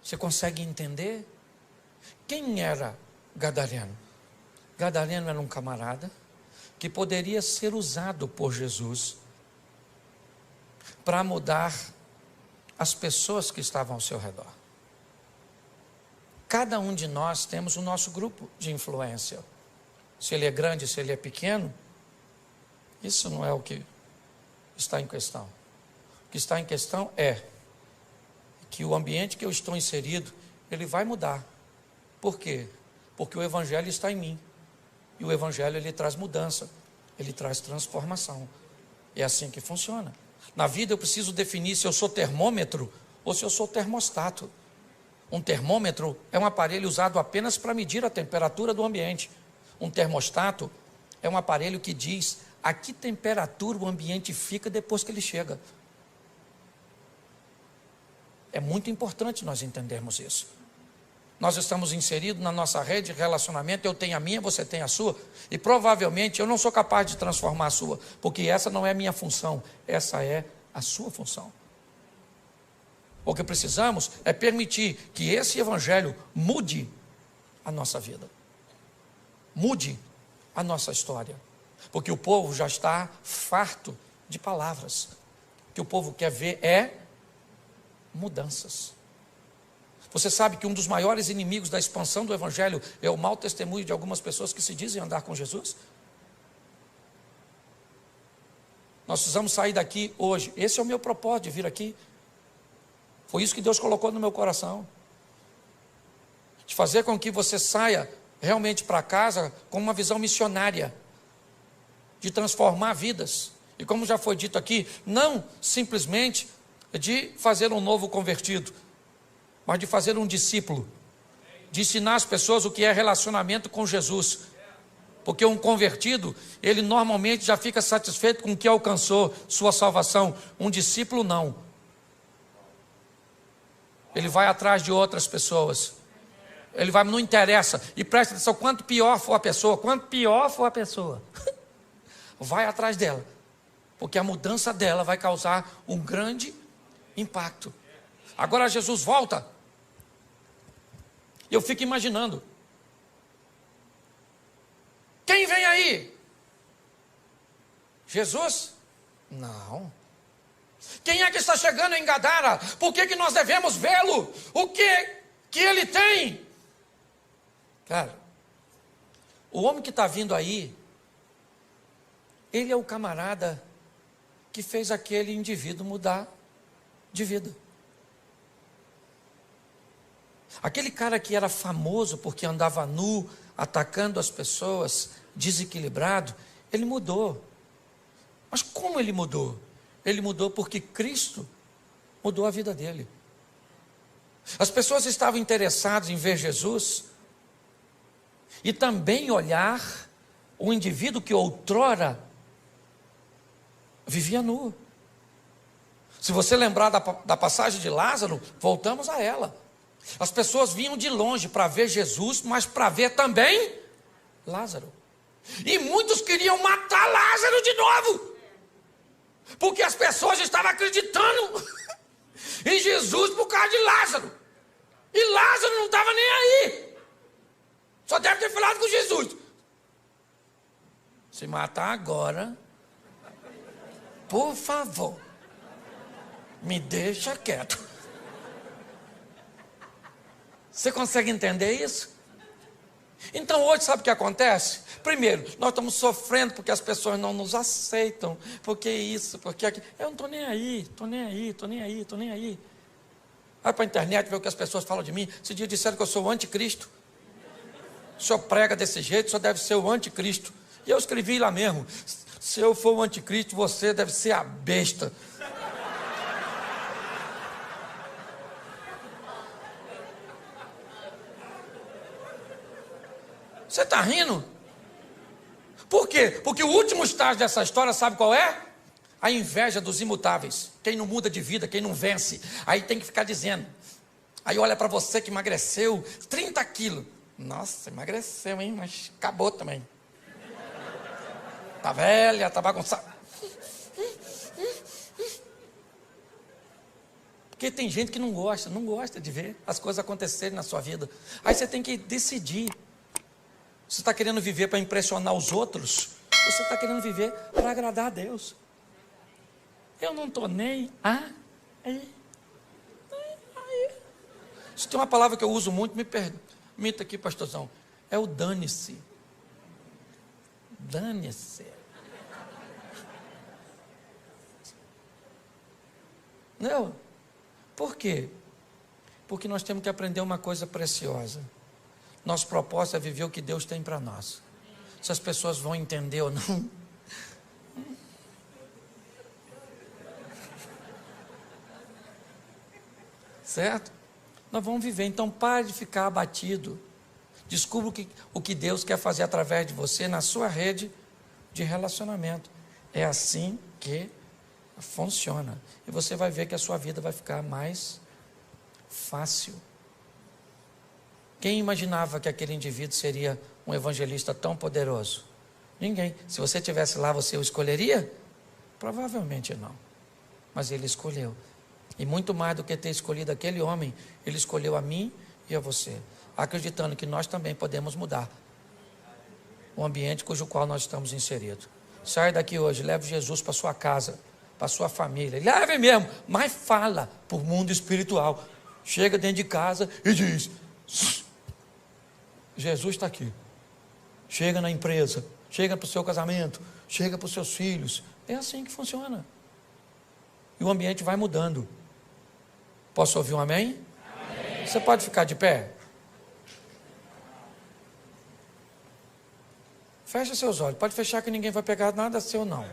Você consegue entender? Quem era Gadareno? Gadareno era um camarada que poderia ser usado por Jesus para mudar as pessoas que estavam ao seu redor. Cada um de nós temos o nosso grupo de influência. Se ele é grande, se ele é pequeno, Isso não é o que está em questão. O que está em questão é que o ambiente que eu estou inserido, ele vai mudar. Por quê? Porque o Evangelho está em mim. E o Evangelho, ele traz mudança, ele traz transformação. É assim que funciona. Na vida eu preciso definir se eu sou termômetro ou se eu sou termostato. Um termômetro é um aparelho usado apenas para medir a temperatura do ambiente. Um termostato é um aparelho que diz a que temperatura o ambiente fica depois que ele chega. É muito importante nós entendermos isso. Nós estamos inseridos na nossa rede de relacionamento, eu tenho a minha, você tem a sua, e provavelmente eu não sou capaz de transformar a sua, porque essa não é a minha função, essa é a sua função. O que precisamos é permitir que esse Evangelho mude a nossa vida, mude a nossa história, porque o povo já está farto de palavras. O que o povo quer ver é mudanças. Você sabe que um dos maiores inimigos da expansão do Evangelho é o mau testemunho de algumas pessoas que se dizem andar com Jesus? Nós precisamos sair daqui hoje. Esse é o meu propósito de vir aqui. Foi isso que Deus colocou no meu coração. De fazer com que você saia realmente para casa com uma visão missionária. De transformar vidas. E como já foi dito aqui, não simplesmente de fazer um novo convertido, mas de fazer um discípulo, de ensinar as pessoas o que é relacionamento com Jesus, porque um convertido, ele normalmente já fica satisfeito com o que alcançou, sua salvação. Um discípulo não, ele vai atrás de outras pessoas, ele vai, não interessa, e presta atenção, quanto pior for a pessoa, vai atrás dela, porque a mudança dela vai causar um grande impacto. Agora Jesus volta. Eu fico imaginando. Quem vem aí? Jesus? Não. Quem é que está chegando em Gadara? Por que nós devemos vê-lo? O que ele tem? Cara, o homem que está vindo aí, ele é o camarada que fez aquele indivíduo mudar de vida. Aquele cara que era famoso porque andava nu, atacando as pessoas, desequilibrado, ele mudou. Mas como ele mudou? Ele mudou porque Cristo mudou a vida dele. As pessoas estavam interessadas em ver Jesus e também olhar o indivíduo que outrora vivia nu. Se você lembrar da passagem de Lázaro, voltamos a ela. As pessoas vinham de longe para ver Jesus, mas para ver também Lázaro. E muitos queriam matar Lázaro de novo, porque as pessoas estavam acreditando em Jesus por causa de Lázaro. E Lázaro não estava nem aí. Só deve ter falado com Jesus. Se matar agora, por favor, me deixa quieto. Você consegue entender isso? Então hoje sabe o que acontece? Primeiro, nós estamos sofrendo porque as pessoas não nos aceitam, porque isso, porque aquilo. Eu não estou nem aí, estou nem aí, estou nem aí, estou nem aí. Vai para a internet ver o que as pessoas falam de mim. Esse dia disseram que eu sou o anticristo. O senhor prega desse jeito, o senhor deve ser o anticristo. E eu escrevi lá mesmo, se eu for o anticristo, você deve ser a besta. Você está rindo? Por quê? Porque o último estágio dessa história, sabe qual é? A inveja dos imutáveis. Quem não muda de vida, quem não vence. Aí tem que ficar dizendo. Aí olha para você que emagreceu 30 quilos. Nossa, emagreceu, hein? Mas acabou também. Tá velha, tá bagunçada. Porque tem gente que não gosta de ver as coisas acontecerem na sua vida. Aí você tem que decidir. Você está querendo viver para impressionar os outros? Ou você está querendo viver para agradar a Deus? Eu não estou nem aí. Se tem uma palavra que eu uso muito, me permita aqui, pastorzão. É o dane-se. Dane-se. Não. Por quê? Porque nós temos que aprender uma coisa preciosa. Nosso propósito é viver o que Deus tem para nós. Se as pessoas vão entender ou não. Certo? Nós vamos viver. Então pare de ficar abatido. Descubra o que Deus quer fazer através de você na sua rede de relacionamento. É assim que funciona. E você vai ver que a sua vida vai ficar mais fácil. Quem imaginava que aquele indivíduo seria um evangelista tão poderoso? Ninguém. Se você estivesse lá, você o escolheria? Provavelmente não. Mas ele escolheu. E muito mais do que ter escolhido aquele homem, ele escolheu a mim e a você, acreditando que nós também podemos mudar o ambiente cujo qual nós estamos inseridos. Saia daqui hoje, leve Jesus para sua casa, para sua família. Leve mesmo, mas fala para o mundo espiritual. Chega dentro de casa e diz: Jesus está aqui. Chega na empresa, chega para o seu casamento, chega para os seus filhos. É assim que funciona. E o ambiente vai mudando. Posso ouvir um amém? Amém. Você pode ficar de pé? Fecha seus olhos. Pode fechar que ninguém vai pegar nada seu não.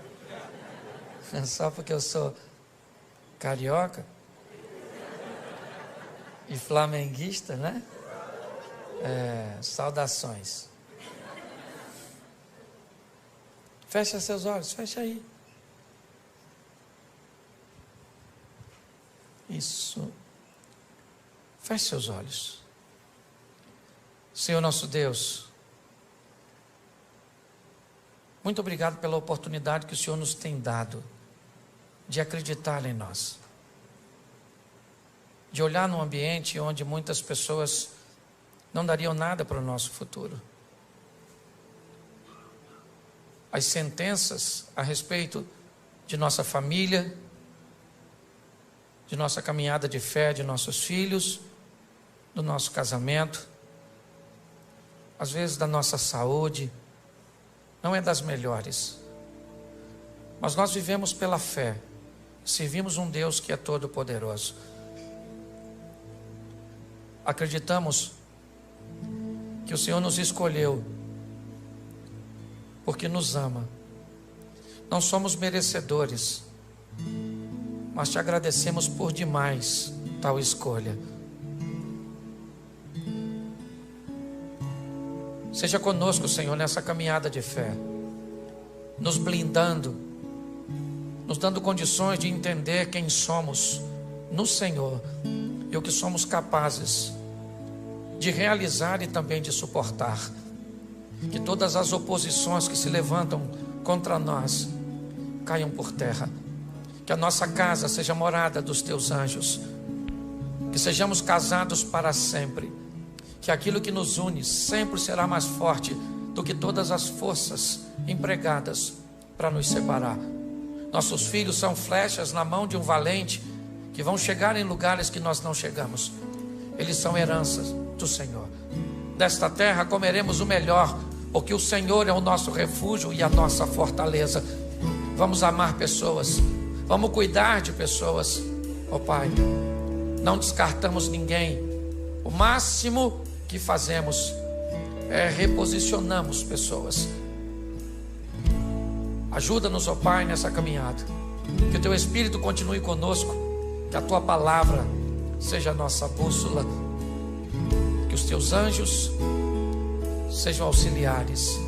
Só porque eu sou carioca e flamenguista, né? Saudações. Fecha seus olhos, fecha aí. Isso. Feche seus olhos. Senhor nosso Deus, muito obrigado pela oportunidade que o Senhor nos tem dado de acreditar em nós, de olhar num ambiente onde muitas pessoas não dariam nada para o nosso futuro. As sentenças a respeito de nossa família, de nossa caminhada de fé, de nossos filhos, do nosso casamento, às vezes da nossa saúde, não é das melhores. Mas nós vivemos pela fé, servimos um Deus que é todo poderoso. Acreditamos que o Senhor nos escolheu porque nos ama. Não somos merecedores, mas te agradecemos por demais tal escolha. Seja conosco, Senhor, nessa caminhada de fé, nos blindando, nos dando condições de entender quem somos no Senhor e o que somos capazes de realizar e também de suportar. Que todas as oposições que se levantam contra nós caiam por terra. Que a nossa casa seja morada dos teus anjos. Que sejamos casados para sempre. Que aquilo que nos une sempre será mais forte do que todas as forças empregadas para nos separar. Nossos filhos são flechas na mão de um valente que vão chegar em lugares que nós não chegamos. Eles são heranças do Senhor. Desta terra comeremos o melhor, porque o Senhor é o nosso refúgio e a nossa fortaleza. Vamos amar pessoas, vamos cuidar de pessoas, ó Pai. Não descartamos ninguém. O máximo que fazemos é reposicionamos pessoas. Ajuda-nos, ó Pai, nessa caminhada. Que o Teu Espírito continue conosco. Que a Tua palavra seja a nossa bússola. Que os Teus anjos sejam auxiliares.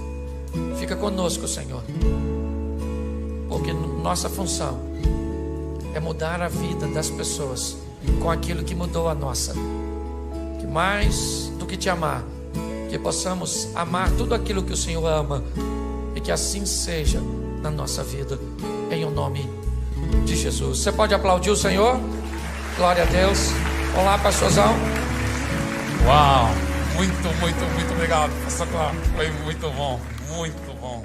Fica conosco, Senhor. Porque nossa função é mudar a vida das pessoas com aquilo que mudou a nossa. Que mais do que te amar, que possamos amar tudo aquilo que o Senhor ama, e que assim seja na nossa vida, em o nome de Jesus. Você pode aplaudir o Senhor? Glória a Deus. Olá, pastorzão. Uau, muito obrigado, pastor Cláudio. Foi muito bom, muito bom.